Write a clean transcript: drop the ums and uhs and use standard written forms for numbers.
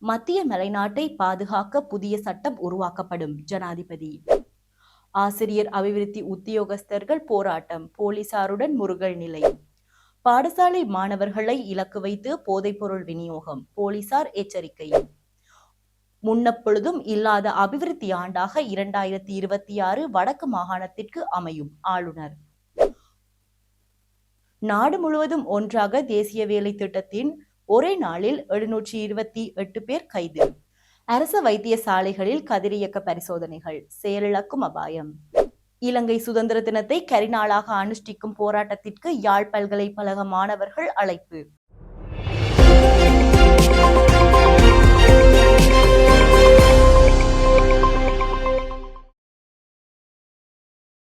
மத்திய மலைநாட்டை பாதுகாக்க புதிய சட்டம் உருவாக்கப்படும். ஜனாதிபதி. ஆசிரியர் அபிவிருத்தி உத்தியோகஸ்தர்கள் போராட்டம், போலீசாருடன் முறுகல் நிலை. பாடசாலை மாணவர்களை இலக்கு வைத்து போதைப்பொருள் விநியோகம், போலீசார் எச்சரிக்கை. முன்னெப்பொழுதும் இல்லாத அபிவிருத்தி ஆண்டாக 2026 வடக்கு மாகாணத்திற்கு அமையும். ஆளுநர். நாடு முழுவதும் ஒன்றாக தேசிய வேலை திட்டத்தின் ஒரே நாளில் 728 பேர் கைது. அரச வைத்தியசாலைகளில் கதிரியக்க பரிசோதனைகள், செயலிழக்கும் அபாயம். இலங்கை சுதந்திர தினத்தை கரிநாளாக அனுஷ்டிக்கும் போராட்டத்திற்கு யாழ் பல்கலைக்கழக மாணவர்கள் அழைப்பு.